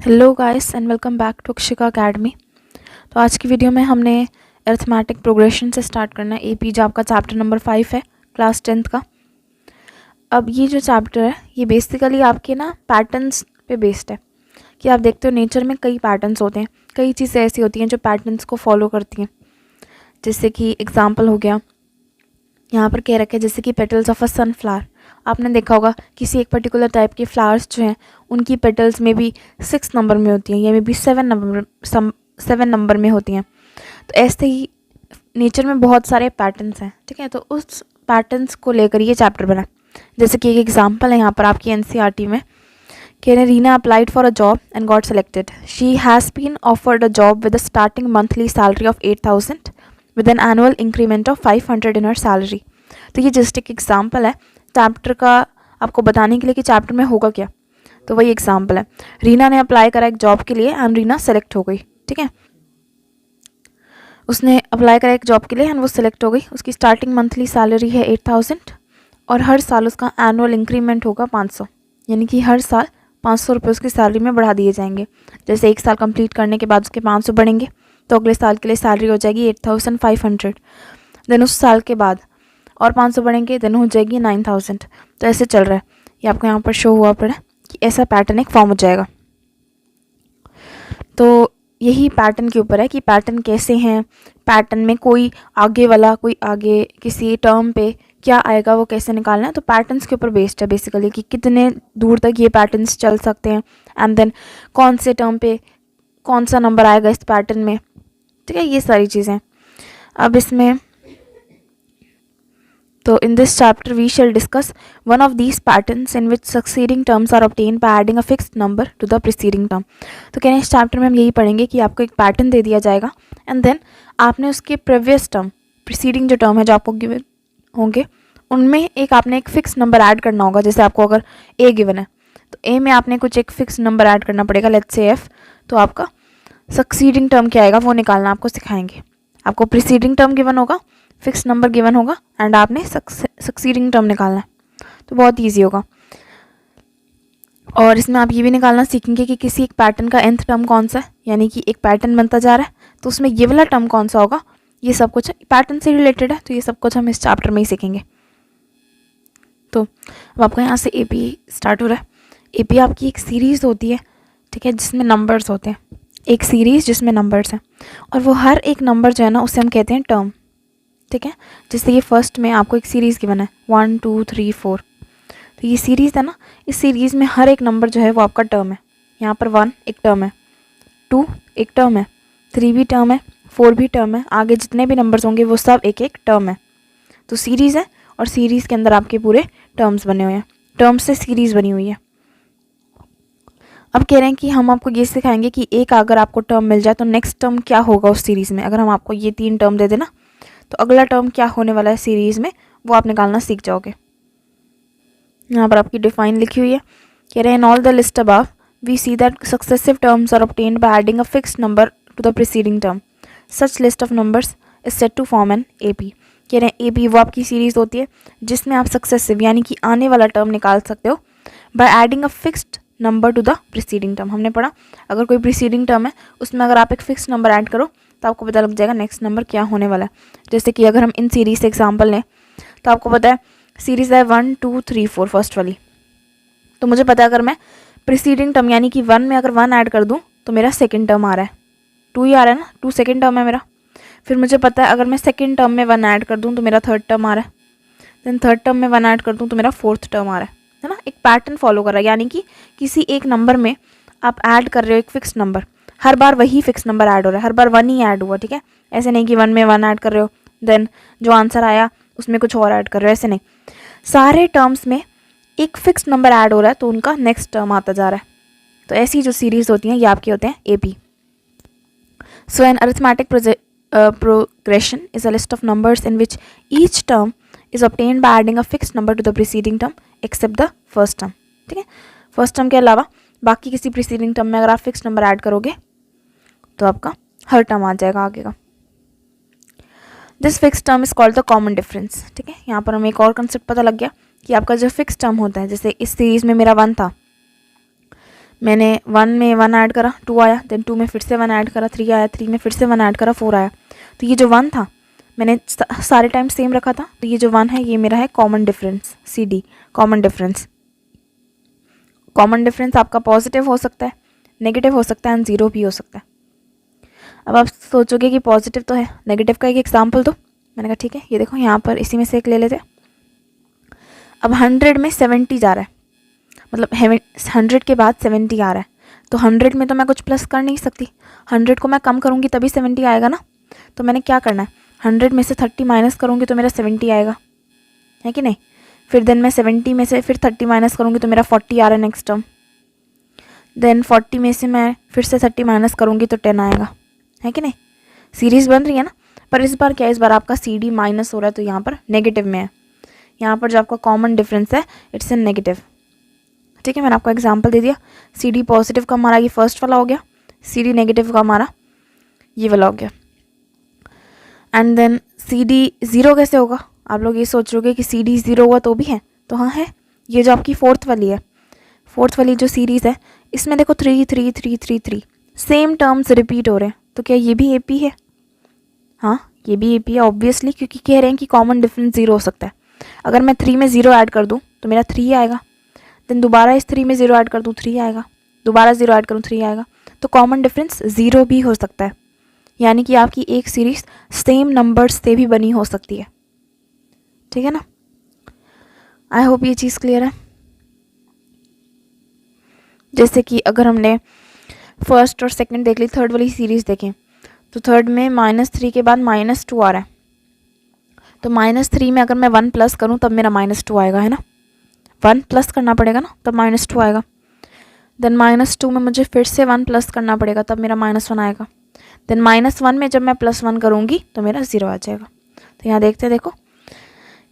Hello guys and welcome back to Akshika Academy. तो आज की वीडियो में हमने अरिथमेटिक प्रोग्रेशन से स्टार्ट करना है। एपी जो आपका चैप्टर नंबर 5 है क्लास 10th का। अब ये जो चैप्टर है ये बेसिकली आपके ना पैटर्न्स पे बेस्ड है कि आप देखते हो नेचर में कई पैटर्न्स होते हैं, कई चीज़ें ऐसी होती हैं जो पैटर्न्स को फॉलो करती हैं। जैसे कि एग्जाम्पल हो गया, यहाँ पर कह रखे जैसे कि पेटल्स ऑफ अ सनफ्लावर। आपने देखा होगा किसी एक पर्टिकुलर टाइप के फ्लावर्स जो हैं उनकी पेटल्स में भी 6 नंबर में होती हैं या मे बी 7 नंबर में होती हैं। तो ऐसे ही नेचर में बहुत सारे पैटर्न्स हैं, ठीक है। तो उस पैटर्न्स को लेकर ये चैप्टर बना। जैसे कि एक एग्जांपल है यहाँ पर आपकी एनसीईआरटी में कि Reena applied for a job and got selected. She has been offered a job with a starting monthly salary of 8,000 with an annual increment of 500 in her salary. तो ये जस्ट एक एग्जाम्पल है चैप्टर का, आपको बताने के लिए कि चैप्टर में होगा क्या। तो वही एग्जाम्पल है। रीना ने अप्लाई करा एक जॉब के लिए एंड रीना सेलेक्ट हो गई, ठीक है। उसने अप्लाई करा एक जॉब के लिए एंड वो सिलेक्ट हो गई। उसकी स्टार्टिंग मंथली सैलरी है 8,000 और हर साल उसका एनुअल इंक्रीमेंट होगा 500, यानी कि हर साल 500 रुपये उसकी सैलरी में बढ़ा दिए जाएंगे। जैसे एक साल कंप्लीट करने के बाद उसके 500 बढ़ेंगे तो अगले साल के लिए सैलरी हो जाएगी 8,500। देन उस साल के बाद और 500 बढ़ेंगे, देन हो जाएगी 9,000। तो ऐसे चल रहा है। ये आपको यहाँ पर शो हुआ पड़ा कि ऐसा पैटर्न एक फॉर्म हो जाएगा। तो यही पैटर्न के ऊपर है कि पैटर्न कैसे हैं, पैटर्न में कोई आगे वाला कोई आगे किसी टर्म पे क्या आएगा वो कैसे निकालना है। तो पैटर्न्स के ऊपर बेस्ड है बेसिकली कि कितने दूर तक ये पैटर्न्स चल सकते हैं एंड देन कौन से टर्म पे कौन सा नंबर आएगा इस पैटर्न में, ठीक है। ये सारी चीज़ें अब इसमें तो in this chapter we shall discuss one of these patterns in which succeeding terms are obtained by adding a fixed number to the preceding term। तो कह रहे हैं इस चैप्टर में हम यही पढ़ेंगे कि आपको एक पैटर्न दे दिया जाएगा एंड देन आपने उसके प्रीवियस टर्म प्रीसीडिंग जो टर्म है जो आपको गिवन होंगे उनमें आपने एक फिक्स नंबर ऐड करना होगा। जैसे आपको अगर ए गिवन है तो ए में आपने कुछ एक फिक्स नंबर ऐड करना पड़ेगा, लेट्स से एफ। तो आपका सक्सीडिंग टर्म क्या आएगा वो निकालना आपको सिखाएंगे। आपको प्रीसीडिंग टर्म गिवन होगा, फिक्स नंबर गिवन होगा एंड आपने सक्सीडिंग टर्म निकालना है। तो बहुत इजी होगा। और इसमें आप ये भी निकालना सीखेंगे कि किसी एक पैटर्न का nth टर्म कौन सा है, यानी कि एक पैटर्न बनता जा रहा है तो उसमें ये वाला टर्म कौन सा होगा। ये सब कुछ पैटर्न से रिलेटेड है, तो ये सब कुछ हम इस चैप्टर में ही सीखेंगे। तो अब आपका यहाँ से एपी स्टार्ट हो रहा है। एपी आपकी एक सीरीज़ होती है, ठीक है, जिसमें नंबर्स होते हैं। एक सीरीज़ जिसमें नंबर्स हैं और वो हर एक नंबर जो है ना उसे हम कहते हैं टर्म, ठीक है। जैसे ये फर्स्ट में आपको एक सीरीज़ गिवन है 1 2 3 4। तो ये सीरीज़ है ना, इस सीरीज़ में हर एक नंबर जो है वो आपका टर्म है। यहाँ पर 1 एक टर्म है, 2 एक टर्म है, 3 भी टर्म है, 4 भी टर्म है। आगे जितने भी नंबर्स होंगे वो सब एक एक टर्म है। तो सीरीज़ है और सीरीज़ के अंदर आपके पूरे टर्म्स बने हुए हैं, टर्म्स से सीरीज़ बनी हुई है। अब कह रहे हैं कि हम आपको ये सिखाएंगे कि एक अगर आपको टर्म मिल जाए तो नेक्स्ट टर्म क्या होगा उस सीरीज़ में। अगर हम आपको ये 3 टर्म दे देना तो अगला टर्म क्या होने वाला है सीरीज़ में वो आप निकालना सीख जाओगे। यहाँ पर आपकी डिफाइन लिखी हुई है। कह रहे हैं in all the list above we see that successive terms are obtained by adding a fixed number to the preceding term. Such list of numbers is said to form an AP. कह रहे हैं AP वो आपकी series होती है जिसमें आप successive यानी कि आने वाला टर्म निकाल सकते हो bye adding a fixed number to the preceding term. हमने पढ़ा अगर कोई प्रीसीडिंग टर्म है उसमें अगर आप एक फिक्स नंबर ऐड करो तो आपको पता लग जाएगा नेक्स्ट नंबर क्या होने वाला है। जैसे कि अगर हम इन सीरीज़ से एग्जांपल लें तो आपको पता है सीरीज़ है 1 2 3 4 फर्स्ट वाली। तो मुझे पता है अगर मैं प्रीसीडिंग टर्म यानी कि 1 में अगर 1 ऐड कर दूं तो मेरा सेकंड टर्म आ रहा है, 2 ही आ रहा है ना, 2 सेकंड टर्म है मेरा। फिर मुझे पता है अगर मैं सेकंड टर्म में 1 ऐड कर दूँ तो मेरा थर्ड टर्म आ रहा है, देन थर्ड टर्म में 1 ऐड कर दूँ तो मेरा फोर्थ टर्म आ रहा है ना। एक पैटर्न फॉलो कर रहा है, यानी कि किसी एक नंबर में आप ऐड कर रहे हो एक फिक्स नंबर, हर बार वही फिक्स नंबर ऐड हो रहा है, हर बार 1 ही ऐड हुआ, ठीक है। ऐसे नहीं कि 1 में 1 ऐड कर रहे हो देन जो आंसर आया उसमें कुछ और ऐड कर रहे हो, ऐसे नहीं। सारे टर्म्स में एक फिक्स नंबर ऐड हो रहा है तो उनका नेक्स्ट टर्म आता जा रहा है। तो ऐसी जो सीरीज़ होती हैं ये आपके होते हैं AP. So an arithmetic progression is a list of numbers in which each term is obtained by adding a fixed number to the preceding term except the first term, ठीक है। फर्स्ट टर्म के अलावा बाकी किसी preceding term में अगर आप fix number add करोगे तो आपका हर टर्म आ जाएगा आगे का। This fix term is called the common difference, ठीक है। यहाँ पर हमें एक और कंसेप्ट पता लग गया कि आपका जो फिक्स टर्म होता है, जैसे इस सीरीज़ में मेरा 1 था, मैंने 1 में 1 ऐड करा 2 आया, देन 2 में फिर से 1 ऐड करा 3 आया, 3 में फिर से 1 ऐड करा 4 आया। तो ये जो 1 था मैंने सारे टाइम सेम रखा था, तो ये जो 1 है ये मेरा है common difference, CD common difference. Common difference आपका पॉजिटिव हो सकता है, नेगेटिव हो सकता है एंड 0 भी हो सकता है। अब आप सोचोगे कि पॉजिटिव तो है, नेगेटिव का एक एग्जाम्पल दो। मैंने कहा ठीक है, ये देखो यहाँ पर इसी में से एक ले लेते हैं। अब 100 में 70 जा रहा है, मतलब 100 के बाद 70 आ रहा है, तो 100 में तो मैं कुछ प्लस कर नहीं सकती, 100 को मैं कम करूँगी तभी 70 आएगा ना। तो मैंने क्या करना है, 100 में से 30 माइनस करूँगी तो मेरा 70 आएगा, है कि नहीं। फिर देन मैं 70 में से फिर 30 माइनस करूँगी तो मेरा 40 आ रहा है नेक्स्ट टर्म। देन 40 में से मैं फिर से 30 माइनस करूँगी तो 10 आएगा, है कि नहीं। सीरीज़ बन रही है ना। पर इस बार क्या है, इस बार आपका CD माइनस हो रहा है तो यहाँ पर नेगेटिव में है। यहाँ पर जो आपका कॉमन डिफरेंस है इट्स इन नेगेटिव। ठीक है, मैंने आपको एग्जांपल दे दिया। CD पॉजिटिव का हमारा ये फर्स्ट वाला हो गया, CD नेगेटिव का हमारा ये वाला हो गया। एंड देन CD 0 कैसे होगा, आप लोग ये सोच रहे हो कि CD 0 हुआ तो भी है, तो हाँ है। ये जो आपकी फोर्थ वाली है, फोर्थ वाली जो सीरीज़ है इसमें देखो 3 3 3 3 3 सेम टर्म्स रिपीट हो रहे हैं, तो क्या ये भी AP है। हाँ ये भी AP है ऑब्वियसली, क्योंकि कह रहे हैं कि कॉमन डिफरेंस 0 हो सकता है। अगर मैं 3 में 0 ऐड कर दूँ तो मेरा 3 आएगा, देन दोबारा इस 3 में 0 ऐड कर दूँ 3 आएगा, दोबारा 0 ऐड करूँ 3 आएगा। तो कॉमन डिफरेंस 0 भी हो सकता है, यानी कि आपकी एक सीरीज़ सेम नंबर्स से भी बनी हो सकती है। ठीक है ना। आई होप ये चीज़ क्लियर है। जैसे कि अगर हमने फर्स्ट और सेकंड देख ली, थर्ड वाली सीरीज़ देखें तो थर्ड में -3 के बाद -2 आ रहा है, तो -3 में अगर मैं 1 प्लस करूं तब मेरा -2 आएगा, है ना। 1 प्लस करना पड़ेगा ना तब -2 आएगा। देन -2 में मुझे फिर से 1 प्लस करना पड़ेगा तब मेरा -1 आएगा। देन -1 में जब मैं +1 करूँगी तो मेरा 0 आ जाएगा। तो यहाँ देखते हैं, देखो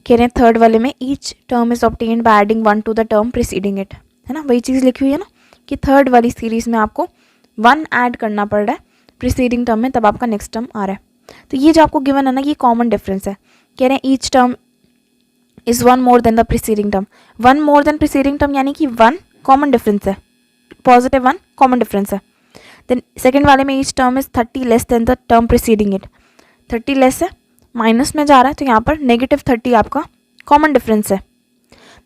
कह रहे हैं थर्ड वाले में each term is obtained by adding 1 to the term preceding it, है ना। वही चीज़ लिखी हुई है ना कि थर्ड वाली सीरीज़ में आपको 1 ऐड करना पड़ रहा है प्रीसीडिंग टर्म में, तब आपका नेक्स्ट टर्म आ रहा है। तो ये जो आपको गिवन है ना, ये कॉमन डिफरेंस है। कह रहे हैं each term is 1 more than the preceding term, 1 more than preceding term यानी कि 1 कॉमन डिफरेंस है, पॉजिटिव 1 कॉमन डिफरेंस है। देन सेकेंड वाले में each term is 30 less than the term preceding it, 30 less है, माइनस में जा रहा है, तो यहाँ पर -30 आपका कॉमन डिफरेंस है।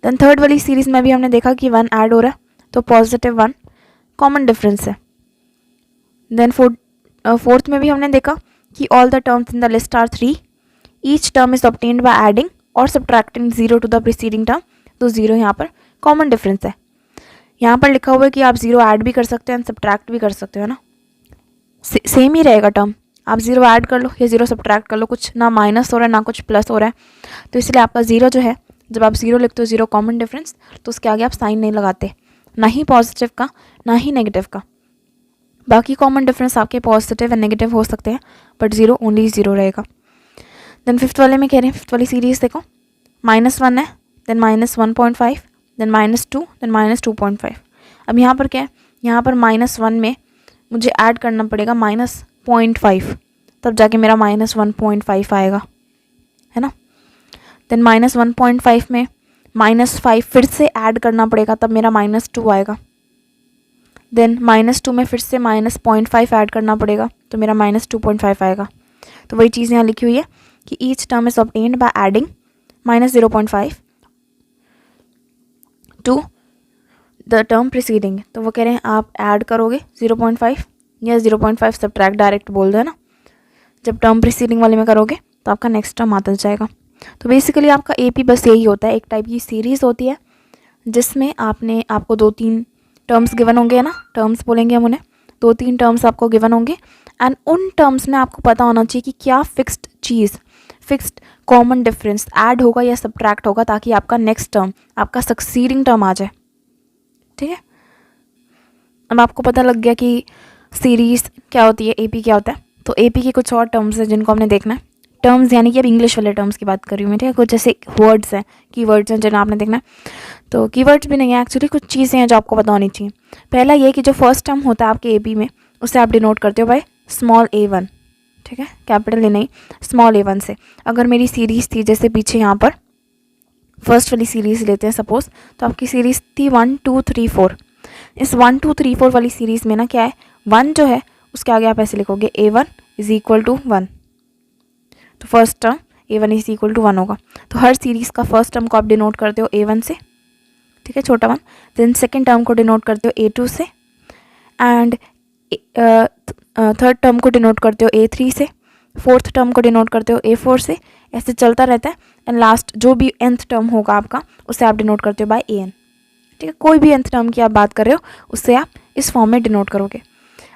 देन थर्ड वाली सीरीज़ में भी हमने देखा कि 1 ऐड हो रहा है, तो +1 कॉमन डिफरेंस है। देन फोर्थ में भी हमने देखा कि all the terms in the list are 3, each term is obtained by adding और subtracting 0 to the preceding term, तो 0 यहाँ पर कॉमन डिफरेंस है। यहाँ पर लिखा हुआ है कि आप 0 ऐड भी कर सकते हैं एंड सब्ट्रैक्ट भी कर सकते हो ना, सेम ही रहेगा टर्म। आप 0 ऐड कर लो या 0 सब्ट्रैक्ट कर लो, कुछ ना माइनस हो रहा है ना कुछ प्लस हो रहा है, तो इसलिए आपका 0 जो है, जब आप 0 लिखते हो 0 कॉमन डिफरेंस, तो उसके आगे आप साइन नहीं लगाते, ना ही पॉजिटिव का ना ही नेगेटिव का। बाकी कॉमन डिफरेंस आपके पॉजिटिव एंड नेगेटिव हो सकते हैं, बट 0 ओनली 0 रहेगा। देन फिफ्थ वाले में कह रहे हैं, फिफ्थ वाली सीरीज़ देखो -1 है, देन -1.5, देन -2, देन -2.5। अब यहाँ पर क्या है, यहाँ पर -1 में मुझे ऐड करना पड़ेगा -0.5, तब जाके मेरा -1.5 आएगा, है ना। देन -1.5 में -5 फिर से ऐड करना पड़ेगा तब मेरा -2 आएगा। देन -2 में फिर से -0.5 ऐड करना पड़ेगा तो मेरा -2.5 आएगा। तो वही चीज़ यहाँ लिखी हुई है कि each term is obtained by adding -0.5 to the term preceding. तो वो कह रहे हैं आप ऐड करोगे 0.5 या 0.5 सब्ट्रैक्ट डायरेक्ट बोल दो, है ना। जब टर्म प्रीसीडिंग वाले में करोगे तो आपका नेक्स्ट टर्म आता जाएगा। तो बेसिकली आपका AP बस यही होता है, एक टाइप की सीरीज़ होती है जिसमें आपको 2-3 टर्म्स गिवन होंगे, है ना, टर्म्स बोलेंगे हम उन्हें, 2-3 टर्म्स आपको गिवन होंगे एंड उन टर्म्स में आपको पता होना चाहिए कि क्या फिक्स्ड चीज़, फिक्स्ड कॉमन डिफरेंस ऐड होगा या सब्ट्रैक्ट होगा, ताकि आपका नेक्स्ट टर्म, आपका सक्सीडिंग टर्म आ जाए। ठीक है, अब आपको पता लग गया कि सीरीज़ क्या होती है, AP क्या होता है। तो AP के कुछ और टर्म्स हैं जिनको हमने देखना है। टर्म्स यानी कि अब इंग्लिश वाले टर्म्स की बात कर रही हूँ मैं, ठीक है। कुछ ऐसे वर्ड्स हैं, कीवर्ड्स हैं जिन्हें आपने देखना है। तो कीवर्ड्स भी नहीं है एक्चुअली, कुछ चीज़ें हैं जो आपको पता होनी चाहिए। पहला ये कि जो फर्स्ट टर्म होता है आपके AP में, उसे आप डिनोट करते हो बाय स्मॉल a1, ठीक है, कैपिटल A नहीं, स्मॉल a1 से। अगर मेरी सीरीज़ थी जैसे पीछे यहाँ पर फर्स्ट वाली सीरीज़ लेते हैं सपोज, तो आपकी सीरीज़ थी 1 2 3 4, इस 1 2 3 4 वाली सीरीज़ में ना क्या है, 1 जो है उसके आगे आप ऐसे लिखोगे A1 इज इक्वल टू 1, तो first term A1 is equal to 1 होगा। तो हर सीरीज़ का फर्स्ट टर्म को आप डिनोट करते हो A1 से, ठीक है, छोटा 1। देन सेकेंड टर्म को डिनोट करते हो A2 से, एंड थर्ड टर्म को डिनोट करते हो A3 से, फोर्थ टर्म को डिनोट करते हो A4 से, ऐसे चलता रहता है। एंड लास्ट जो भी nth टर्म होगा आपका उसे आप डिनोट करते हो बाय AN, ठीक है। कोई भी nth टर्म की आप बात कर रहे हो उससे आप इस फॉर्म में डिनोट करोगे।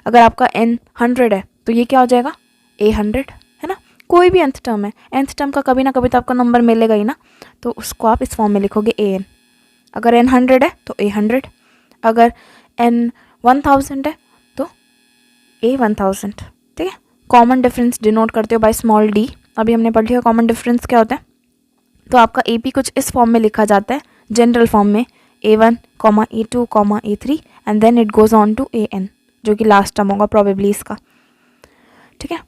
अगर आपका n 100 है तो ये क्या हो जाएगा, A100, है ना। कोई भी nth टर्म है, nth टर्म का कभी ना कभी तो आपको नंबर मिलेगा ही ना, तो उसको आप इस फॉर्म में लिखोगे AN। अगर n 100 है तो A100, अगर n 1000 है तो A1000, ठीक है। कॉमन डिफरेंस डिनोट करते हो बाय स्मॉल d। अभी हमने पढ़ लिया कॉमन डिफरेंस क्या होता है। तो आपका AP कुछ इस फॉर्म में लिखा जाता है, जनरल फॉर्म में A1, A2, A3 and then it goes on to AN, जो कि लास्ट टर्म होगा प्रोबेबली इसका, ठीक है।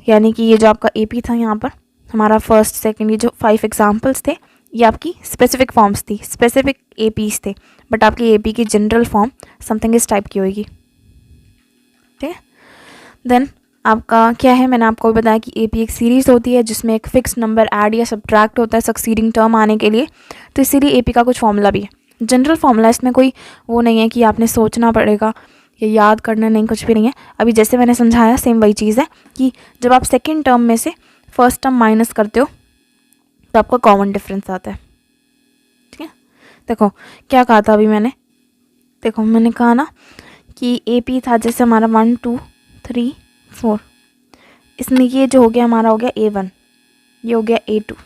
यानी कि ये जो आपका AP था, यहाँ पर हमारा फर्स्ट सेकंड, ये जो 5 एग्जांपल्स थे ये आपकी स्पेसिफिक फॉर्म्स थी, स्पेसिफिक APs थे, बट आपकी AP की जनरल फॉर्म समथिंग इस टाइप की होगी, ठीक है। देन आपका क्या है, मैंने आपको भी बताया कि AP एक सीरीज़ होती है जिसमें एक फिक्स नंबर ऐड या सब्ट्रैक्ट होता है सक्सीडिंग टर्म आने के लिए। तो इसीलिए AP का कुछ फॉर्मूला भी है, जनरल फॉर्मूला, इसमें कोई वो नहीं है कि आपने सोचना पड़ेगा या याद करना, नहीं, कुछ भी नहीं है। अभी जैसे मैंने समझाया सेम वही चीज़ है कि जब आप सेकेंड टर्म में से फर्स्ट टर्म माइनस करते हो तो आपका कॉमन डिफरेंस आता है, ठीक है। देखो क्या कहा था अभी मैंने, देखो मैंने कहा ना कि AP था जैसे हमारा 1 2 3 4, इसमें ये जो हो गया हमारा हो गया A1, ये हो गया A2।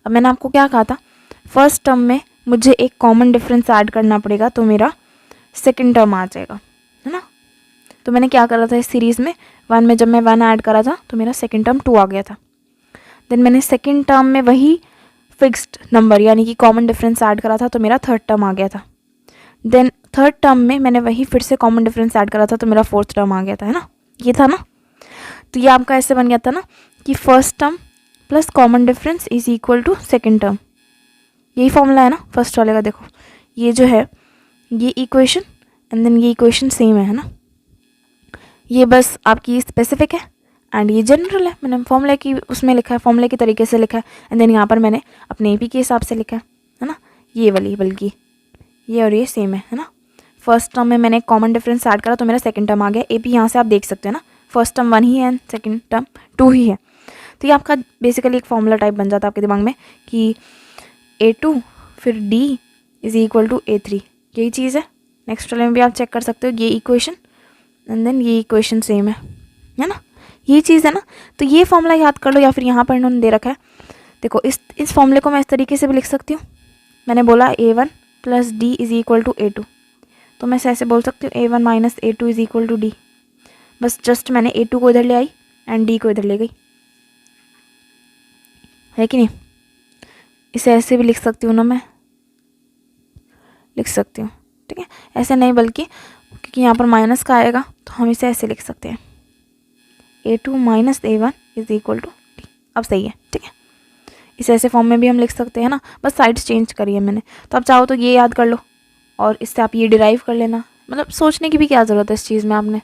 अब मैंने आपको क्या कहा था, फर्स्ट टर्म में मुझे एक कॉमन डिफरेंस ऐड करना पड़ेगा तो मेरा सेकंड टर्म आ जाएगा, है ना। तो मैंने क्या करा था इस सीरीज़ में, 1 में जब मैं 1 ऐड करा था तो मेरा सेकंड टर्म 2 आ गया था। देन मैंने सेकंड टर्म में वही फिक्स्ड नंबर यानी कि कॉमन डिफरेंस ऐड करा था तो मेरा थर्ड टर्म आ गया था। देन थर्ड टर्म में मैंने वही फिर से कॉमन डिफरेंस ऐड करा था तो मेरा फोर्थ टर्म आ गया था, है ना, ये था ना। तो ये आपका ऐसे बन गया था ना कि first term plus common difference is equal to second term, यही फॉर्मूला है ना फर्स्ट वाले का। देखो ये जो है ये इक्वेशन एंड देन ये इक्वेशन सेम है ना, ये बस आपकी स्पेसिफिक है एंड ये जनरल है। मैंने फॉर्मूले की उसमें लिखा है, फॉर्मूले के तरीके से लिखा है, एंड देन यहाँ पर मैंने अपने AP के हिसाब से लिखा है ना, ये वाली, बल्कि ये और ये सेम है ना। फर्स्ट टर्म में मैंने कॉमन डिफरेंस ऐड करा तो मेरा सेकंड टर्म आ गया। AP यहाँ से आप देख सकते हैं ना, फर्स्ट टर्म 1 ही है एंड सेकंड टर्म 2 ही है। तो ये आपका बेसिकली एक फॉर्मूला टाइप बन जाता है आपके दिमाग में कि A2 फिर D is equal to A3, यही चीज़ है। नेक्स्ट वाले में भी आप चेक कर सकते हो, ये इक्वेशन एंड देन ये इक्वेशन सेम है ना, ये चीज़ है ना। तो ये फॉर्मूला याद कर लो, या फिर यहाँ पर इन्होंने दे रखा है, देखो इस फॉर्मूले को मैं इस तरीके से भी लिख सकती हूँ। मैंने बोला A1 plus D is equal to A2, तो मैं ऐसे बोल सकती हूँ A1 minus A2 is equal to D। बस जस्ट मैंने A2 को इधर ले आई एंड D को इधर ले गई, है कि नहीं। इसे ऐसे भी लिख सकती हूँ ना, मैं लिख सकती हूँ, ठीक है। ऐसे नहीं बल्कि क्योंकि यहाँ पर माइनस का आएगा तो हम इसे ऐसे लिख सकते हैं, A2 minus A1 is equal to D। अब सही है, ठीक है। इसे ऐसे फॉर्म में भी हम लिख सकते हैं ना, बस साइड्स चेंज करिए मैंने। तो आप चाहो तो ये याद कर लो और इससे आप ये डिराइव कर लेना, मतलब सोचने की भी क्या ज़रूरत है इस चीज़ में आपने।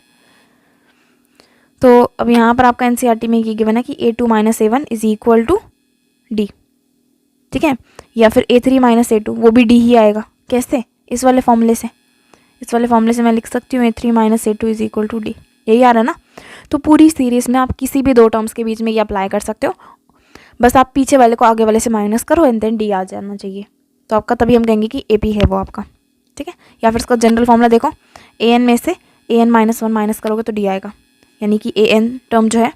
तो अब यहाँ पर आपका NCERT में ये गिवन है कि A2 minus A1 is equal to D, ठीक है। या फिर A3 माइनस A2, वो भी D ही आएगा। कैसे, इस वाले फॉर्मूले से, इस वाले फॉर्मूले से मैं लिख सकती हूँ A3 minus A2 is equal to D, यही आ रहा है ना। तो पूरी सीरीज़ में आप किसी भी दो टर्म्स के बीच में ये अप्लाई कर सकते हो, बस आप पीछे वाले को आगे वाले से माइनस करो एंड देन D आ जाना चाहिए, तो आपका तभी हम कहेंगे कि AP है वो आपका, ठीक है। या फिर इसका जनरल फॉर्मूला देखो, AN में से AN माइनस 1 माइनस करोगे तो D आएगा, यानी कि AN टर्म जो है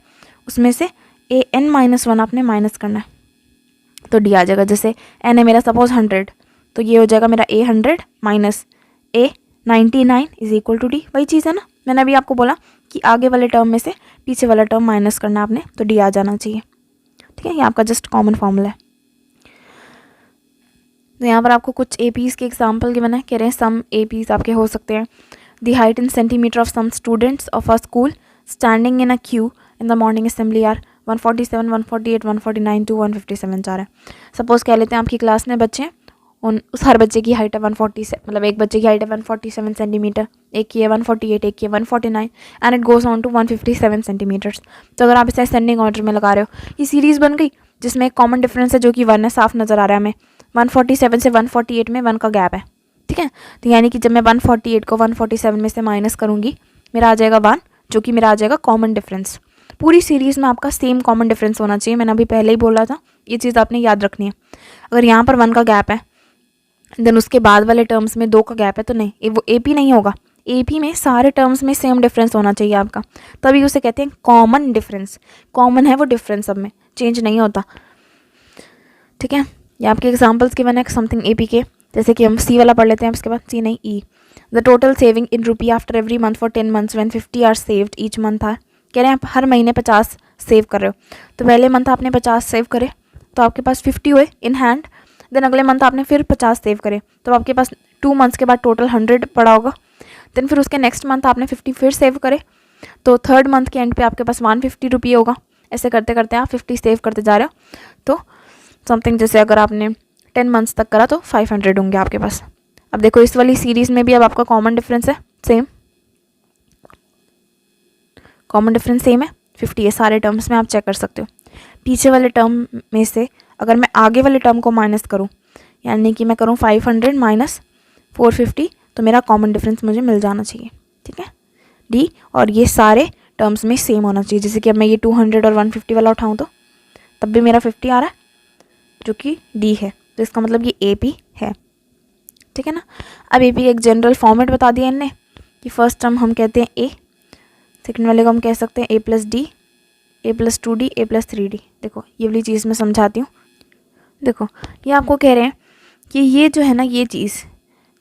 उसमें से AN माइनस 1 आपने माइनस करना है तो D आ जाएगा। जैसे N है मेरा सपोज 100, तो ये हो जाएगा मेरा A100 minus A99 is equal to D, वही चीज़ है ना। मैंने अभी आपको बोला कि आगे वाले टर्म में से पीछे वाला टर्म माइनस करना आपने तो D आ जाना चाहिए, ठीक है। ये आपका जस्ट कॉमन फॉर्मूला है। तो यहाँ पर आपको कुछ APs के एग्जाम्पल गिवन है, कह रहे हैं सम APs आपके हो सकते हैं। The height in centimetre of some students of a school standing in a queue in the morning assembly are 147, 148, 149 to 157 जा रहा है। सपोज कह लेते हैं आपकी क्लास में बच्चे हैं उस हर बच्चे की हाइट है 140 मतलब एक बच्चे की हाइट है 147 सेंटीमीटर, एक की है 148, एक की है 149 and it goes on to 157 centimetres. तो अगर आप इसे असेंडिंग ऑर्डर में लगा रहे हो, ये सीरीज़ बन गई जिसमें एक कॉमन डिफरेंस है जो कि 1 है, साफ नज़र आ रहा है हमें। 147 से 148 में 1 का गैप है, ठीक है। तो यानी कि जब मैं 148 को 147 में से माइनस करूँगी, मेरा आ जाएगा 1, जो कि मेरा आ जाएगा कॉमन डिफरेंस। पूरी सीरीज़ में आपका सेम कॉमन डिफरेंस होना चाहिए, मैंने अभी पहले ही बोला था, ये चीज़ आपने याद रखनी है। अगर यहाँ पर 1 का गैप है देन उसके बाद वाले टर्म्स में 2 का गैप है तो नहीं, वो AP नहीं होगा। AP में सारे टर्म्स में सेम डिफरेंस होना चाहिए आपका, तभी उसे कहते हैं कॉमन डिफरेंस। कॉमन है वो डिफरेंस, सब में चेंज नहीं होता, ठीक है। ये आपके एग्जाम्पल्स के बने समथिंग AP के, जैसे कि हम C वाला पढ़ लेते हैं, उसके बाद C नहीं E। The total saving in rupee after every month for 10 months when 50 are saved each month था। कह रहे हैं आप हर महीने 50 सेव कर रहे हो, तो पहले मंथ आपने 50 सेव करे तो आपके पास 50 हुए इन हैंड। देन अगले मंथ आपने फिर 50 सेव करे तो आपके पास 2 months के बाद टोटल 100 पड़ा होगा। देन फिर उसके नेक्स्ट मंथ आपने 50 फिर सेव करे तो थर्ड मंथ के एंड पे आपके पास 150 रुपये होगा। ऐसे करते करते आप 50 सेव करते जा रहे हो, तो समथिंग जैसे अगर आपने 10 months तक करा तो 500 होंगे आपके पास। अब देखो इस वाली सीरीज़ में भी अब आपका कॉमन डिफरेंस है सेम, कॉमन डिफरेंस सेम है 50 है सारे टर्म्स में, आप चेक कर सकते हो। पीछे वाले टर्म में से अगर मैं आगे वाले टर्म को माइनस करूं, यानी कि मैं करूं 500 माइनस 450, तो मेरा कॉमन डिफरेंस मुझे मिल जाना चाहिए, ठीक है D। और ये सारे टर्म्स में सेम होना चाहिए, जैसे कि अब मैं ये 200 और 150 वाला उठाऊं तो तब भी मेरा 50 आ रहा है जो कि D है, तो इसका मतलब ये AP है, ठीक है ना। अब AP का एक जनरल फॉर्मेट बता दिया इनने कि फर्स्ट टर्म हम कहते हैं A, सेकेंड वाले को हम कह सकते हैं A + D, A + 2D, A + 3D। देखो ये वाली चीज़ मैं समझाती हूँ। देखो ये आपको कह रहे हैं कि ये जो है ना ये चीज़,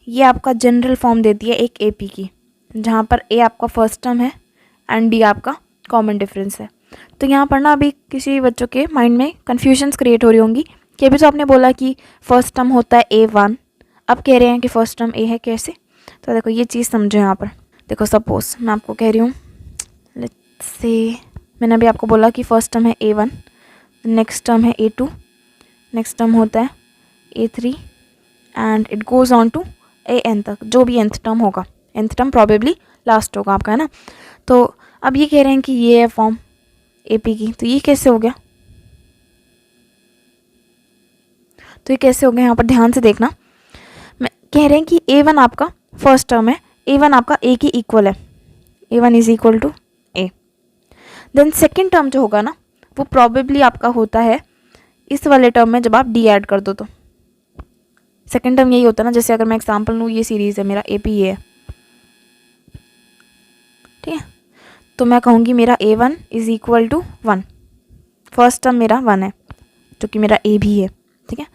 ये आपका जनरल फॉर्म देती है एक AP की, जहाँ पर A आपका फर्स्ट टर्म है एंड D आपका कॉमन डिफरेंस है। तो यहाँ पर ना अभी किसी बच्चों के माइंड में कन्फ्यूजन्स क्रिएट हो रही होंगी कि अभी तो आपने बोला कि फर्स्ट टर्म होता है A1, अब कह रहे हैं कि फर्स्ट टर्म A है, कैसे। तो देखो ये चीज़ समझो यहाँ पर। देखो सपोज मैं आपको कह रही हूँ, लेट्स से मैंने अभी आपको बोला कि फर्स्ट टर्म है A1, नेक्स्ट टर्म है A2, नेक्स्ट टर्म होता है A3 and it goes on to AN तक, जो भी nth टर्म होगा, nth टर्म प्रॉबेबली लास्ट होगा आपका, है ना। तो अब ये कह रहे हैं कि ये है फॉर्म AP की, तो ये कैसे हो गया, तो ये कैसे हो गया, यहाँ पर ध्यान से देखना। मैं कह रहे हैं कि A1 आपका फर्स्ट टर्म है, A1 आपका A के इक्वल है, A1 is equal to A। Then second term जो होगा ना वो प्रॉबेबली आपका होता है इस वाले टर्म में जब आप D ऐड कर दो, तो सेकेंड टर्म यही होता है ना। जैसे अगर मैं एग्जांपल लूँ, ये सीरीज़ है मेरा AP ये है, ठीक है, तो मैं कहूँगी मेरा A1 is equal to 1, first term मेरा 1 है जो कि मेरा A भी है, ठीक है।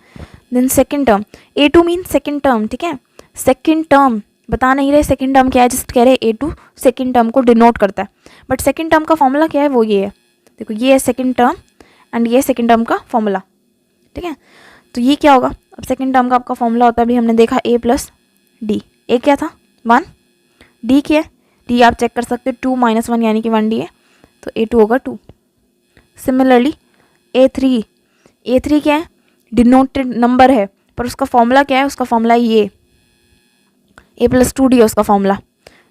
Then second term A2 mean second term, ठीक है, सेकेंड टर्म बता नहीं रहे सेकेंड टर्म क्या है, जस्ट कह रहे A2 सेकेंड टर्म को डिनोट करता है, बट सेकेंड टर्म का फॉर्मूला क्या है वो ये है। देखो ये है सेकेंड टर्म एंड ये सेकेंड टर्म का फॉर्मूला, ठीक है। तो ये क्या होगा, अब सेकेंड टर्म का आपका फॉर्मूला होता है, अभी हमने देखा A + D, A क्या था 1, D क्या है, D आप चेक कर सकते हो 2 - 1 यानी कि 1D है, तो A2 होगा 2। सिमिलरली A3 क्या है, डिनोटेड नंबर है, पर उसका फॉर्मूला क्या है, उसका फॉर्मूला ये A + 2D है उसका फॉर्मूला,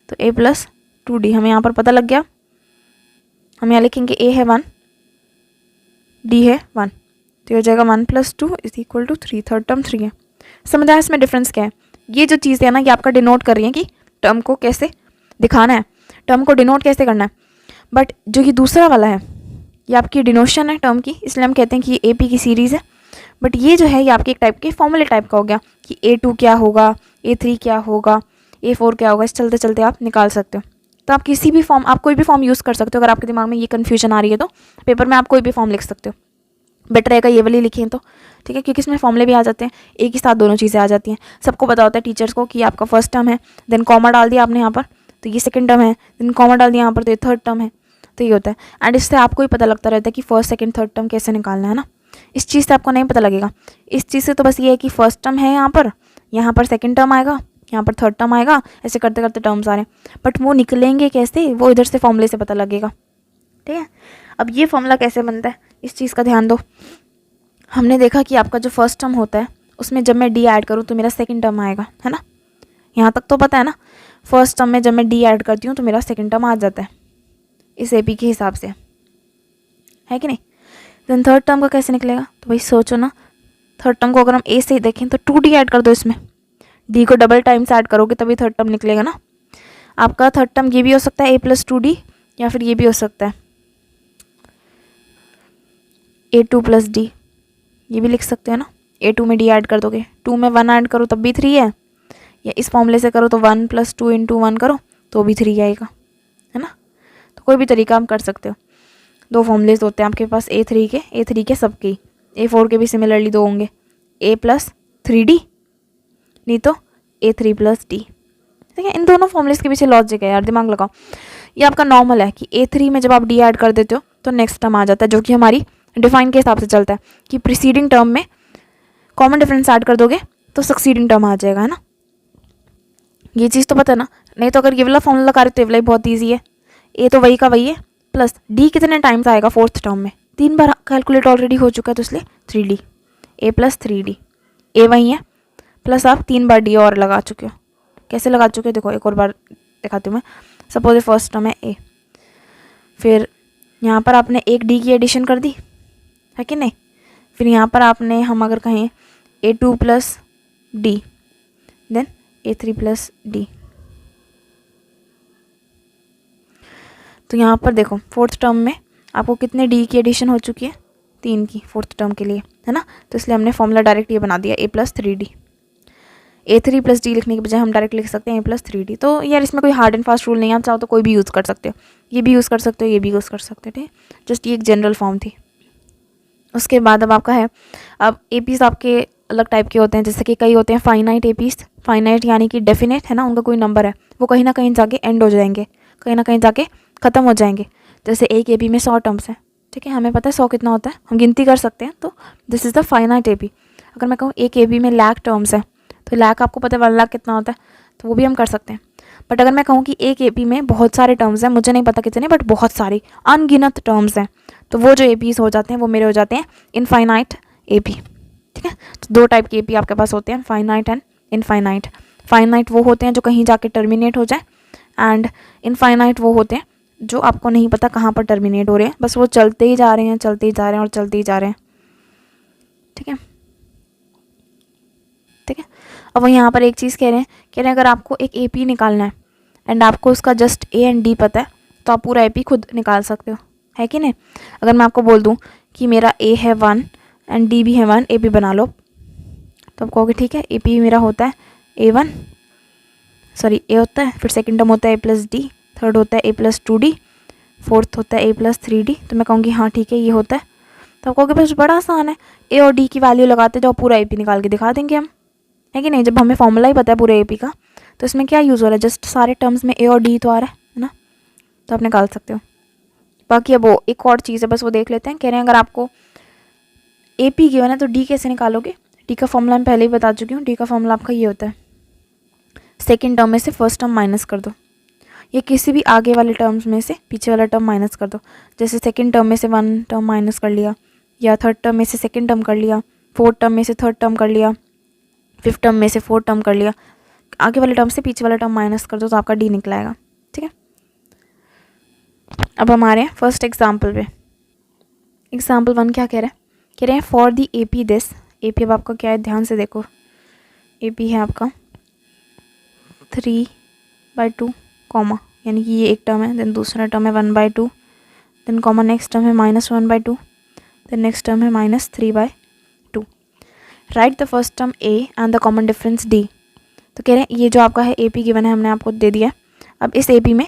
तो A + 2D हमें यहाँ पर पता लग गया। हम यहाँ लिखेंगे A है 1, D है 1, तो हो जाएगा 1 + 2 = 3, थर्ड टर्म 3 है। समझ आया इसमें डिफरेंस क्या है। ये जो चीज़ है ना ये आपका डिनोट कर रही है कि टर्म को कैसे दिखाना है, टर्म को डिनोट कैसे करना है। बट जो ये दूसरा वाला है ये आपकी डिनोशन है टर्म की, इसलिए हम कहते हैं कि ये AP की सीरीज़ है। बट ये जो है ये आपके एक टाइप के फॉर्मूले टाइप का हो गया कि A2 क्या होगा, A3 क्या होगा, A4 क्या होगा, इस चलते चलते आप निकाल सकते हो। तो आप किसी भी फॉर्म, आप कोई भी फॉर्म यूज़ कर सकते हो। अगर आपके दिमाग में ये कन्फ्यूजन आ रही है तो पेपर में आप कोई भी फॉर्म लिख सकते हो, बेटर रहेगा ये वाली लिखें तो, ठीक है, क्योंकि इसमें फॉर्मूले भी आ जाते हैं, एक ही साथ दोनों चीज़ें आ जाती हैं। सबको पता होता है टीचर्स को कि आपका फर्स्ट टर्म है, देन कॉमा डाल दिया आपने यहाँ पर तो ये सेकंड टर्म है, देन कॉमा डाल दिया यहाँ पर तो ये थर्ड टर्म है, तो ये होता है। एंड इससे आपको ही पता लगता रहता है कि फर्स्ट सेकंड थर्ड टर्म कैसे निकालना है ना। इस चीज़ से आपको नहीं पता लगेगा, इस चीज़ से तो बस ये है कि फर्स्ट टर्म है यहाँ पर सेकेंड टर्म आएगा, यहाँ पर थर्ड टर्म आएगा, ऐसे करते करते टर्म्स आ रहे हैं, बट वो निकलेंगे कैसे वो इधर से फॉर्मूले से पता लगेगा, ठीक है। अब ये फॉर्मूला कैसे बनता है इस चीज़ का ध्यान दो। हमने देखा कि आपका जो फर्स्ट टर्म होता है उसमें जब मैं डी ऐड करूँ तो मेरा सेकंड टर्म आएगा, है ना। यहाँ तक तो पता है ना। फर्स्ट टर्म में जब मैं डी ऐड करती हूँ तो मेरा सेकंड टर्म आ जाता है इस ए पी के हिसाब से, है कि नहीं। देन थर्ड टर्म का कैसे निकलेगा, तो भाई सोचो ना, थर्ड टर्म को अगर हम ए से ही देखें तो 2d ऐड कर दो, इसमें डी को डबल टाइम्स ऐड करोगे तभी थर्ड टर्म निकलेगा ना। आपका थर्ड टर्म ये भी हो सकता है a+2d, या फिर ये भी हो सकता है a2+d, ये भी लिख सकते हैं ना। a2 में d ऐड कर दोगे, 2 में 1 ऐड करो तब भी 3 है, या इस फॉर्मूले से करो तो 1 + 2 × 1 करो तो भी 3 आएगा, है ना। तो कोई भी तरीका हम कर सकते हो। 2 फॉर्मूलेज होते हैं आपके पास a3 के सबके, a4 के भी सिमिलरली 2 होंगे, a+3d नहीं तो a3+d। ठीक है, इन दोनों फॉर्मूलेज के पीछे लॉजिक है यार, दिमाग लगाओ। ये आपका नॉर्मल है कि a3 में जब आप d ऐड कर देते हो तो नेक्स्ट टर्म आ जाता है, जो कि हमारी डिफाइन के हिसाब से चलता है कि प्रीसीडिंग टर्म में कॉमन डिफरेंस ऐड कर दोगे तो सक्सीडिंग टर्म आ जाएगा, है ना। ये चीज़ तो पता है ना। नहीं तो अगर ये वाला फॉर्मूला लगा रहे तो ये वाला बहुत ईजी है, ए तो वही का वही है, प्लस डी कितने टाइम्स आएगा फोर्थ टर्म में, 3 बार कैलकुलेट ऑलरेडी हो चुका है तो इसलिए 3d, a+3d, ए वही है प्लस आप 3 बार डी और लगा चुके हो। कैसे लगा चुके हो देखो, एक और बार दिखाती हूँ मैं। सपोज फर्स्ट टर्म है ए, फिर यहाँ पर आपने एक डी की एडिशन कर दी, है कि नहीं। फिर यहाँ पर आपने, हम अगर कहें a2+d देन a3+d, तो यहाँ पर देखो फोर्थ टर्म में आपको कितने डी की एडिशन हो चुकी है, 3 की फोर्थ टर्म के लिए, है ना। तो इसलिए हमने फॉर्मूला डायरेक्ट ये बना दिया a+3d। a3+d लिखने के बजाय हम डायरेक्ट लिख सकते हैं a+3d। तो यार इसमें कोई हार्ड एंड फास्ट रूल नहीं है, आप चाहो तो कोई भी यूज़ कर सकते हो, ये भी यूज़ कर सकते हो, ये भी यूज़ कर सकते हो, ठीक है। जस्ट ये एक जनरल फॉर्म थी। उसके बाद अब आपका है, अब एपीस आपके अलग टाइप के होते हैं, जैसे कि कई होते हैं फाइनाइट एपीस, फाइनाइट यानी कि डेफिनेट, है ना, उनका कोई नंबर है, वो कहीं ना कहीं जाके एंड हो जाएंगे, कहीं ना कहीं जाके ख़त्म हो जाएंगे। जैसे एक एपी में 100 टर्म्स हैं, ठीक है, हमें पता है 100 कितना होता है, हम गिनती कर सकते हैं, तो this is the finite AP. अगर मैं कहूँ एक एपी में 1,00,000 टर्म्स है तो 1,00,000 आपको पता है 1,00,000 कितना होता है, तो वो भी हम कर सकते हैं। बट अगर मैं कहूँ कि एक एपी में बहुत सारे टर्म्स हैं, मुझे नहीं पता कितने, बट बहुत सारे अनगिनत टर्म्स हैं, तो वो जो एपीज हो जाते हैं वो मेरे हो जाते हैं इनफाइनाइट एपी, ठीक है। तो 2 टाइप के एपी आपके पास होते हैं, फाइनाइट एंड इनफाइनाइट। फाइनाइट वो होते हैं जो कहीं जाके टर्मिनेट हो जाए, एंड इनफाइनाइट वो होते हैं जो आपको नहीं पता कहाँ पर टर्मिनेट हो रहे हैं, बस वो चलते ही जा रहे हैं, चलते ही जा रहे हैं और चलते ही जा रहे हैं, ठीक है, ठीक है। अब यहाँ पर एक चीज़ कह रहे हैं अगर आपको एक एपी निकालना है एंड आपको उसका जस्ट ए एंड डी पता है तो आप पूरा एपी खुद निकाल सकते हो, है कि नहीं। अगर मैं आपको बोल दूँ कि मेरा ए है 1 एंड डी भी है 1, ए पी बना लो, तो आप कहोगे ठीक है, ए पी मेरा होता है a1, सॉरी ए होता है, फिर सेकंड टर्म होता है a+d, थर्ड होता है a+2d, फोर्थ होता है a+3d। तो मैं कहूँगी हाँ ठीक है ये होता है, तो आप कहोगे बस बड़ा आसान है, ए और डी की वैल्यू लगाते जाओ, पूरा ए पी निकाल के दिखा देंगे हम, है कि नहीं। जब हमें फॉर्मूला ही पता है पूरे ए पी का, तो इसमें क्या यूज़ हो रहा है, जस्ट सारे टर्म्स में ए और डी तो आ रहा है ना, तो आप निकाल सकते हो। बाकी अब वो एक और चीज़ है, बस वो देख लेते हैं। कह रहे हैं अगर आपको ए पी गिवन है तो डी कैसे निकालोगे। डी का फॉर्मूला मैं पहले ही बता चुकी हूँ। डी का फॉर्मूला आपका ये होता है, सेकेंड टर्म में से फर्स्ट टर्म माइनस कर दो, या किसी भी आगे वाले टर्म्स में से पीछे वाला टर्म माइनस कर दो। जैसे सेकेंड टर्म में से 1 टर्म माइनस कर लिया, या थर्ड टर्म में से सेकेंड टर्म कर लिया, फोर्थ टर्म में से थर्ड टर्म कर लिया, फिफ्थ टर्म में से फोर्थ टर्म कर लिया, आगे वाले टर्म से पीछे वाला टर्म माइनस कर दो तो आपका डी निकलाएगा, ठीक है। अब हमारे फर्स्ट एग्जाम्पल पे, एग्जाम्पल 1 क्या कह रहे हैं, कह रहे हैं for the A P this, A P अब आपका क्या है, ध्यान से देखो, ए पी है आपका 3/2 कॉमा, यानी कि ये एक टर्म है, देन दूसरा टर्म है 1/2, देन कॉमा नेक्स्ट टर्म है -1/2, देन नेक्स्ट टर्म है -3/2। Right the first term A and the common difference D. तो कह रहे हैं ये जो आपका है ए पी गिवन है, हमने आपको दे दिया है, अब इस ए पी में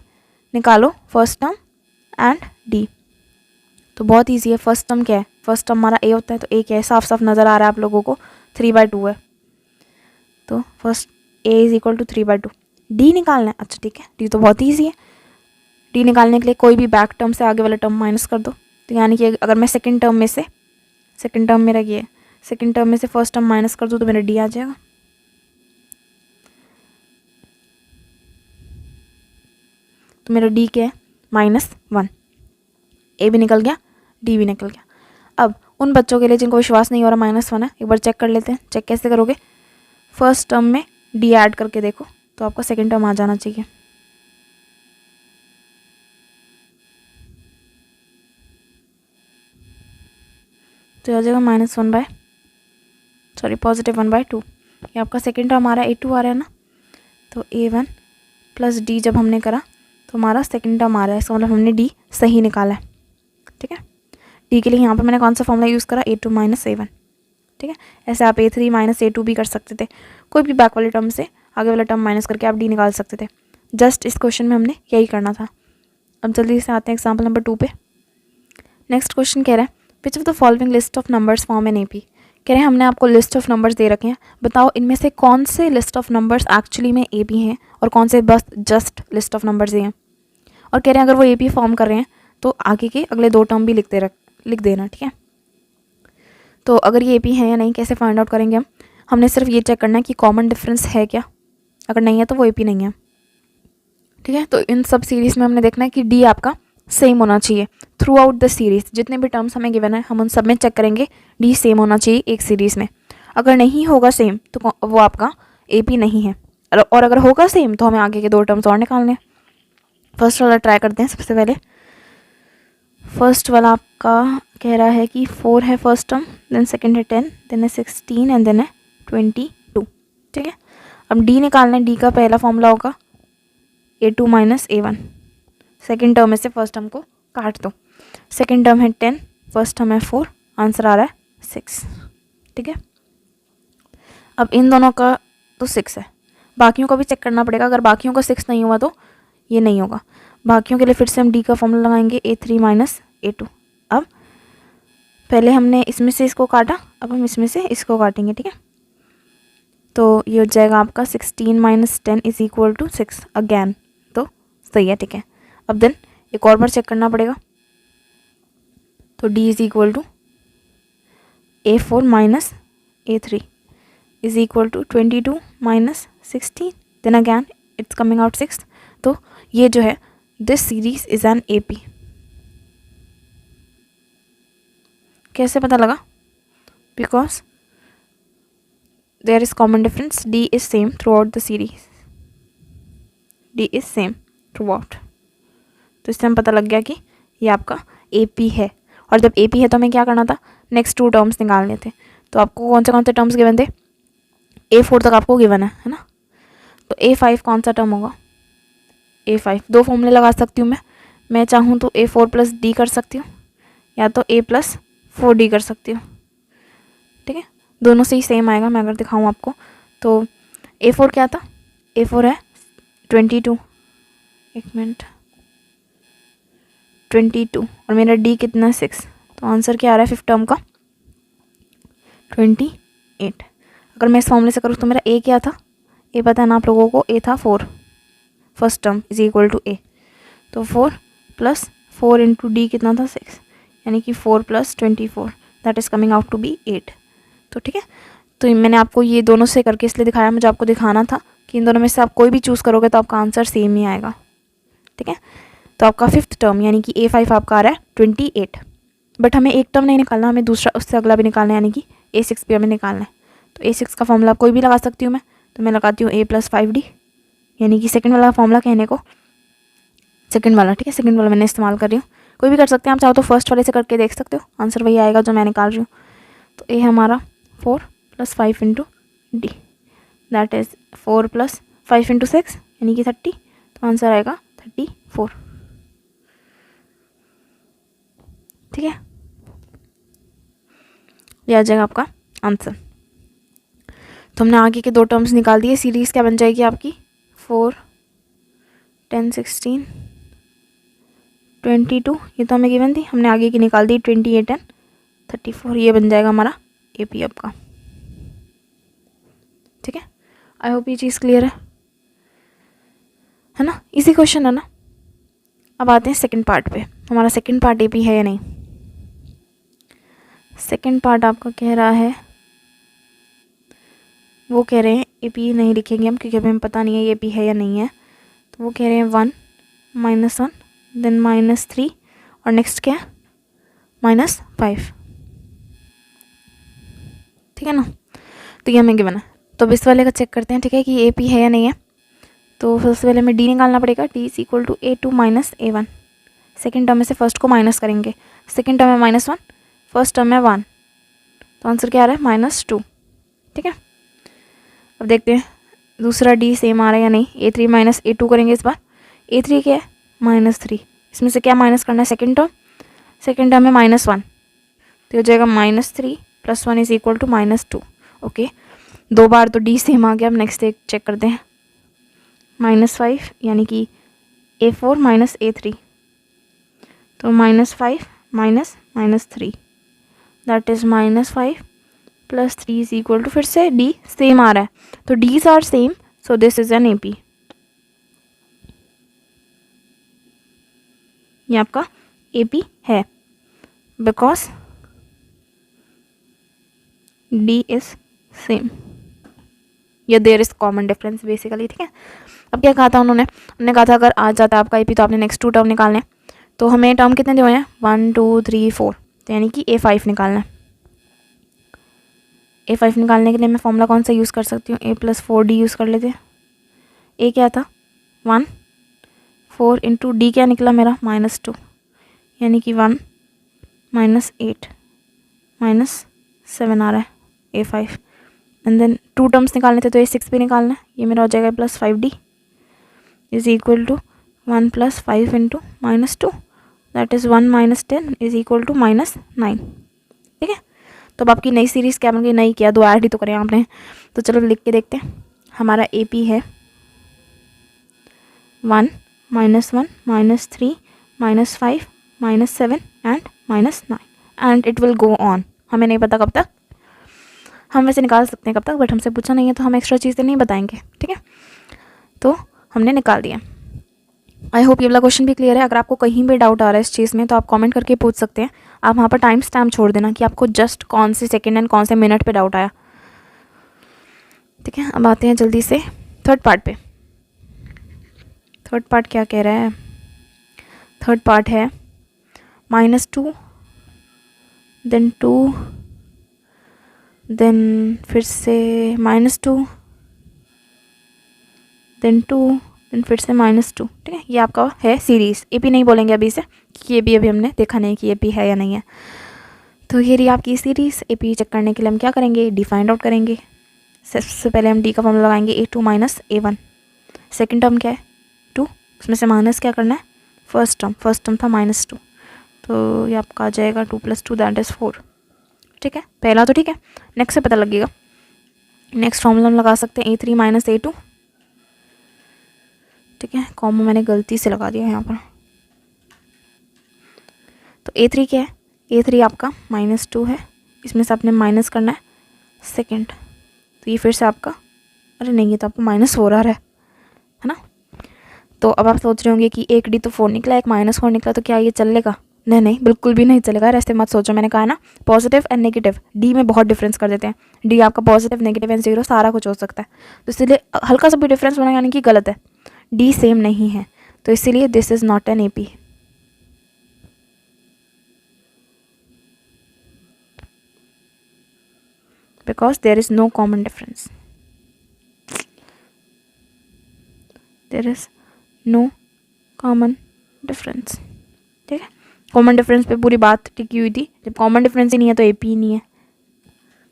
निकालो फर्स्ट टर्म एंड डी। तो बहुत ईजी है, फर्स्ट टर्म क्या है, फर्स्ट टर्म हमारा ए होता है, तो ए क्या है, साफ साफ नज़र आ रहा है आप लोगों को, 3/2 है, तो first A is equal to 3/2। D निकालना है, अच्छा ठीक है, डी तो बहुत ईजी है। डी निकालने के लिए कोई भी बैक टर्म से आगे वाला टर्म माइनस कर दो, तो यानी कि अगर मैं सेकंड टर्म में से, सेकंड टर्म मेरा ये है, सेकंड टर्म में से फर्स्ट टर्म माइनस कर दूँ तो मेरा डी आ जाएगा। तो मेरा डी क्या है, -1, ए भी निकल गया, डी भी निकल गया। अब उन बच्चों के लिए जिनको विश्वास नहीं हो रहा -1 है, एक बार चेक कर लेते हैं। चेक कैसे करोगे? फर्स्ट टर्म में डी ऐड करके देखो तो आपका सेकेंड टर्म आ जाना चाहिए। तो आ जाएगा +1/2। ये आपका सेकेंड टर्म आ रहा है, A2 आ रहा है ना। तो A1 प्लस डी जब हमने करा तो हमारा सेकेंड टर्म आ रहा है, इसका मतलब हमने डी सही निकाला है। ठीक है, डी के लिए यहाँ पर मैंने कौन सा फॉर्मूला यूज़ करा? A2 - A1। ठीक है, ऐसे आप A3 - A2 भी कर सकते थे। कोई भी बैक वाले टर्म से आगे वाला टर्म माइनस करके आप डी निकाल सकते थे। जस्ट इस क्वेश्चन में हमने यही करना था। अब जल्दी से आते हैं एग्जाम्पल नंबर 2 पे। नेक्स्ट क्वेश्चन कह रहा है which of the following list of numbers form an AP। कह रहे हैं हमने आपको लिस्ट ऑफ नंबर्स दे रखे हैं, बताओ इनमें से कौन से लिस्ट ऑफ नंबर्स एक्चुअली में AP हैं और कौन से बस जस्ट लिस्ट ऑफ नंबर्स हैं। और कह रहे हैं अगर वो AP फॉर्म कर रहे हैं तो आगे के अगले 2 टर्म भी लिख देना। ठीक है, तो अगर ये AP है या नहीं कैसे फाइंड आउट करेंगे हम? हमने सिर्फ ये चेक करना है कि कॉमन डिफरेंस है क्या, अगर नहीं है तो वो AP नहीं है। ठीक है, तो इन सब सीरीज़ में हमने देखना है कि डी आपका सेम होना चाहिए थ्रू आउट द सीरीज़। जितने भी टर्म्स हमें गिवन है हम उन सब में चेक करेंगे डी सेम होना चाहिए एक सीरीज़ में। अगर नहीं होगा सेम तो वो आपका AP नहीं है, और अगर होगा सेम तो हमें आगे के 2 टर्म्स और निकालने हैं। फर्स्ट वाला ट्राई करते हैं। सबसे पहले फर्स्ट वाला आपका कह रहा है कि 4 है फर्स्ट टर्म, देन सेकेंड है 10, देन है 16 एंड देन है 22। ठीक है, अब डी निकालना है। डी का पहला फॉर्मूला होगा A2 - A1। सेकेंड टर्म में से फर्स्ट टर्म को काट दो। सेकेंड टर्म है 10, फर्स्ट टर्म है 4, आंसर आ रहा है 6। ठीक है, अब इन दोनों का तो 6 है, बाकियों का भी चेक करना पड़ेगा। अगर बाकियों का 6 नहीं हुआ तो ये नहीं होगा। बाकियों के लिए फिर से हम डी का फॉर्मूला लगाएंगे A3 - A2। अब पहले हमने इसमें से इसको काटा, अब हम इसमें से इसको काटेंगे। ठीक है, तो ये हो जाएगा आपका 16 - 10 = 6 अगैन, तो सही है। ठीक है, अब देन एक और बार चेक करना पड़ेगा। तो D = A4 - A3 = 22 - 16, then again it's coming out 6। तो ये जो है this series is an AP। कैसे पता लगा? Because there is common difference, D is same throughout the series. D is same throughout, तो इससे हमें पता लग गया कि ये आपका AP है। और जब AP है तो हमें क्या करना था? नेक्स्ट 2 टर्म्स निकालने थे। तो आपको कौन से टर्म्स गिवन थे? A4 तक आपको गिवन है ना। तो A5 कौन सा टर्म होगा? A5 2 फॉर्मूले लगा सकती हूँ मैं चाहूँ तो A4 + D कर सकती हूँ, या तो A + 4D कर सकती हूँ। ठीक है, दोनों से ही सेम आएगा। मैं अगर दिखाऊँ आपको तो A4 क्या था? A4 है 22, एक मिनट, 22, और मेरा D कितना है 6, तो आंसर क्या आ रहा है 5th टर्म का? 28। अगर मैं इस फॉर्मूले से करूँ तो मेरा A क्या था? A पता है ना आप लोगों को? A था 4, फर्स्ट टर्म = A। तो 4 + 4 × D कितना था? 6, यानी कि 4 + 24 that is coming out to be 8। तो ठीक है, तो मैंने आपको ये दोनों से करके इसलिए दिखाया, मुझे आपको दिखाना था कि इन दोनों में से आप कोई भी चूज़ करोगे तो आपका आंसर सेम ही आएगा। ठीक है, तो आपका 5th टर्म यानी कि A5 आपका आ रहा है 28। बट हमें एक टर्म नहीं निकालना, हमें दूसरा उससे अगला भी निकालना है, यानी कि A6 भी हमें निकालना है। तो A6 का फॉर्मूला कोई भी लगा सकती हूँ मैं, तो मैं लगाती हूँ A + 5D, यानी कि सेकंड वाला फॉर्मूला कहने को सेकंड वाला। ठीक है, सेकंड वाला मैंने इस्तेमाल कर रही हूँ। कोई भी कर सकते हैं, आप चाहो तो फर्स्ट वाले से करके देख सकते हो, आंसर वही आएगा जो मैं निकाल रही हूँ। तो A हमारा 4 + 5 × D, दैट इज़ 4 + 5 × 6 यानी कि 30, तो आंसर आएगा 34। ठीक है, ये आ जाएगा आपका आंसर। तो हमने आगे के 2 टर्म्स निकाल दिए। सीरीज़ क्या बन जाएगी आपकी? 4, 10, 16, 22, ये तो हमें गिवन थी, हमने आगे की निकाल दी 28 एंड 34। ये बन जाएगा हमारा AP आपका। ठीक है, आई होप ये चीज़ क्लियर है ना? इजी क्वेश्चन है ना। अब आते हैं सेकंड पार्ट पे। हमारा सेकंड पार्ट AP है या नहीं? सेकंड पार्ट आपका कह रहा है, वो कह रहे हैं AP नहीं लिखेंगे हम क्योंकि हमें पता नहीं है ये AP है या नहीं है। तो वो कह रहे हैं 1 - 1 देन -3 और नेक्स्ट क्या है? -5। ठीक है ना। तो ये हमें गिवन है, तो अब इस वाले का चेक करते हैं, ठीक है, कि ए पी है या नहीं है। तो सबसे पहले हमें डी निकालना पड़ेगा, D is equal to A2 minus A1। Second term में से फर्स्ट को माइनस करेंगे, सेकेंड टर्म है -1, फर्स्ट टर्म है 1, तो आंसर क्या आ रहा है -2। ठीक है, अब देखते हैं दूसरा डी सेम आ रहा है या नहीं। A3 माइनस A2 करेंगे इस बार। A3 क्या है -3, इसमें से क्या माइनस करना है, सेकेंड टर्म है -1, तो हो जाएगा -3 + 1 इज इक्वल टू -2। ओके, दो बार तो डी सेम आ गया। अब नेक्स्ट एक चेक करते हैं, -5 यानी कि A4 माइनस A3, तो -5 minus -3 that is -5 + 3 is equal to, फिर से डी सेम आ रहा है, तो Ds are same, so this is an AP। ये आपका AP है बिकॉज डी इज सेम, या there is common difference basically. ठीक है, अब क्या कहा था उन्होंने कहा था अगर आ जाता है आपका AP तो आपने नेक्स्ट 2 टर्म निकालने हैं। तो हमें टर्म कितने दिए हुए हैं, 1 2 3 4, तो यानी कि A5 निकालना है। A5 निकालने के लिए मैं फॉर्मूला कौन सा यूज़ कर सकती हूँ, A + 4D यूज़ कर लेते हैं। A क्या था 1, 4 इंटू डी क्या निकला मेरा -2, यानी कि 1 -8 -7 आ रहा है A5। एंड देन 2 टर्म्स निकालने थे तो A6 भी निकालना है, ये मेरा हो जाएगा +5D is equal to 1 + 5 into -2 that is 1 - 10 is equal to -9। ठीक है, तो अब आपकी नई सीरीज़ क्या बन गई, नई क्या, 2 ऐड ही तो करें आपने। तो चलो लिख के देखते हैं, हमारा AP है 1 -1 -3 -5 -7 and -9 and it will go on. हमें नहीं पता कब तक, हम वैसे निकाल सकते हैं कब तक, बट हमसे पूछा नहीं है तो हम एक्स्ट्रा चीज़ें नहीं बताएंगे। ठीक है, तो हमने निकाल दिया। आई होप ये वाला क्वेश्चन भी क्लियर है। अगर आपको कहीं भी डाउट आ रहा है इस चीज़ में तो आप कमेंट करके पूछ सकते हैं। आप वहाँ पर टाइम स्टैम्प छोड़ देना कि आपको जस्ट कौन से सेकंड एंड कौन से मिनट पे डाउट आया। ठीक है, अब आते हैं जल्दी से थर्ड पार्ट पे। थर्ड पार्ट क्या कह रहा है, थर्ड पार्ट है -2 देन 2 देन फिर से -2 देन 2 देन फिर से -2। ठीक है, ये आपका है सीरीज़। AP नहीं बोलेंगे अभी से, कि ये अभी हमने देखा नहीं कि AP है या नहीं है। तो ये रही आपकी सीरीज़। AP चेक करने के लिए हम क्या करेंगे, डी फाइंड आउट करेंगे। सबसे पहले हम डी का फॉर्मूला लगाएंगे, A2 minus A1। Second term क्या है 2, उसमें से माइनस क्या करना है, फर्स्ट टर्म था -2, तो ये आपका आ जाएगा 2 + 2 दैट इज़ 4। ठीक है, पहला तो ठीक है, नेक्स्ट से पता लगेगा। नेक्स्ट फॉर्मूला हम लगा सकते हैं A3 माइनस A2। ठीक है, कॉमा मैंने गलती से लगा दिया यहाँ पर। तो A3 क्या है, A3 आपका -2 है, इसमें से आपने माइनस करना है सेकेंड, तो ये फिर से आपका, अरे नहीं ये तो आपको -4 आ रहा है ना। तो अब आप सोच रहे होंगे कि एक डी तो 4 निकला, एक -4 निकला, तो क्या ये चलेगा, नहीं बिल्कुल भी नहीं चलेगा। ऐसे मत सोचो, मैंने कहा ना पॉजिटिव एंड नेगेटिव डी में बहुत डिफरेंस कर देते हैं। डी आपका पॉजिटिव नेगेटिव एंड 0 सारा कुछ हो सकता है, तो इसलिए हल्का सा भी डिफरेंस होना यानी कि गलत है, डी सेम नहीं है, तो इसीलिए this is not an AP। Because there is no common difference, there is no common difference. ठीक है, कॉमन डिफरेंस पे पूरी बात टिकी हुई थी, जब कॉमन डिफरेंस ही नहीं है तो AP ही नहीं है।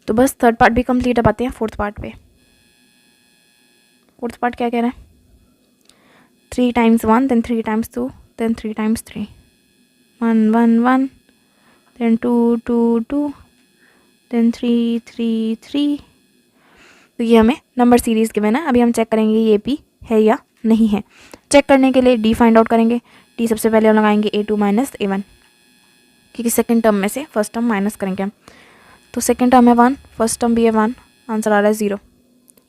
तो बस थर्ड पार्ट भी कंप्लीट। अब आते हैं फोर्थ पार्ट पे। फोर्थ पार्ट क्या कह रहा है, 3 × 1 देन 3 × 2 देन 3 × 3, 1 1 1 देन 2 2 2 देन 3 3 3। तो ये हमें नंबर सीरीज़ के बिना, अभी हम चेक करेंगे ये AP है या नहीं है। चेक करने के लिए डी फाइंड आउट करेंगे। डी सबसे पहले हम लगाएंगे A2 माइनस A1, क्योंकि सेकेंड टर्म में से फर्स्ट टर्म माइनस करेंगे हम। तो सेकेंड टर्म है 1, फर्स्ट टर्म भी है 1, आंसर आ रहा है 0।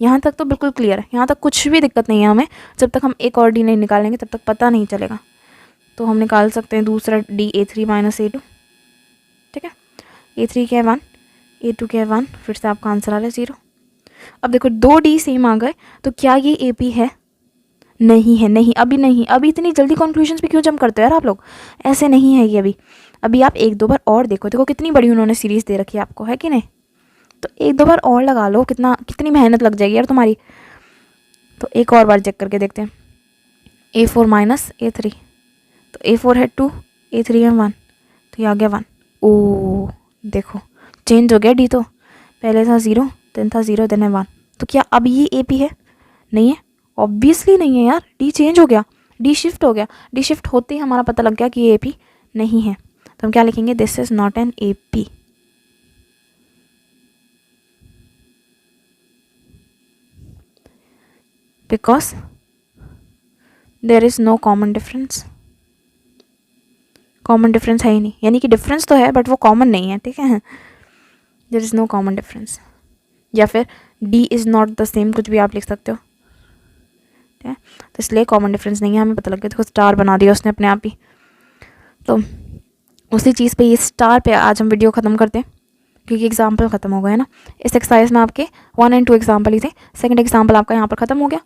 यहाँ तक तो बिल्कुल क्लियर है, यहाँ तक कुछ भी दिक्कत नहीं है हमें। जब तक हम एक और डी नहीं निकालेंगे तब तक पता नहीं चलेगा। तो हम निकाल सकते हैं दूसरा डी A3 माइनस A2। ठीक है, A3 क्या है 1, A2 क्या है 1, फिर से आपका आंसर आ रहा है 0। अब देखो 2 डी सेम आ गए, तो क्या ये AP है, नहीं है, नहीं अभी नहीं। अभी इतनी जल्दी कंक्लूजन्स पे क्यों जंप करते हो यार आप लोग, ऐसे नहीं है ये। अभी आप 1-2 बार और देखो, देखो कितनी बड़ी उन्होंने सीरीज़ दे रखी है आपको, है कि नहीं। तो एक दो बार और लगा लो, कितनी मेहनत लग जाएगी यार तुम्हारी। तो एक और बार चेक करके देखते हैं। A4 माइनस A3, तो A4 है 2, A3 है 1, तो ये आ गया 1। ओ देखो चेंज हो गया D, तो पहले था 0, देन था 0, देन है 1। तो क्या अब ये AP है? नहीं है, ऑब्वियसली नहीं है यार, D चेंज हो गया, D शिफ्ट हो गया। D शिफ्ट होते ही हमारा पता लग गया कि ये AP नहीं है। तो हम क्या लिखेंगे, this is not an AP। Because there is no common difference. Common difference है ही नहीं, यानी कि डिफरेंस तो है बट वो कॉमन नहीं है, ठीक है। There is no common difference, या फिर D is not the same, कुछ भी आप लिख सकते हो, ठीक है। तो इसलिए कॉमन डिफरेंस नहीं है, हमें पता लग गया। देखो स्टार बना दिया उसने अपने आप ही। तो उसी चीज़ पे, ये स्टार पे आज हम वीडियो ख़त्म करते हैं, क्योंकि एग्जाम्पल ख़त्म हो गए ना। इस एक्सरसाइज में आपके 1 और 2 एग्जाम्पल ही थे, सेकंड एग्जाम्पल आपका यहाँ पर ख़त्म हो गया।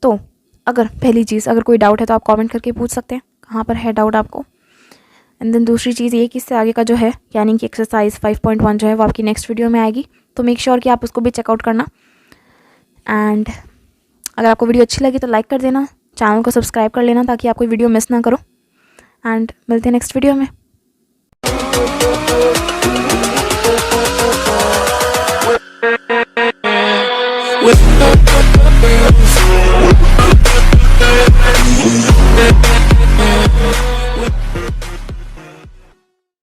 तो अगर पहली चीज़, अगर कोई डाउट है तो आप कमेंट करके पूछ सकते हैं कहाँ पर है डाउट आपको। एंड देन दूसरी चीज़ ये कि इससे आगे का जो है, यानी कि एक्सरसाइज 5.1 जो है वो आपकी नेक्स्ट वीडियो में आएगी, तो मेक श्योर कि आप उसको भी चेकआउट करना। एंड अगर आपको वीडियो अच्छी लगी तो लाइक कर देना, चैनल को सब्सक्राइब कर लेना ताकि आप कोई वीडियो मिस ना करो। एंड मिलते हैं नेक्स्ट वीडियो में।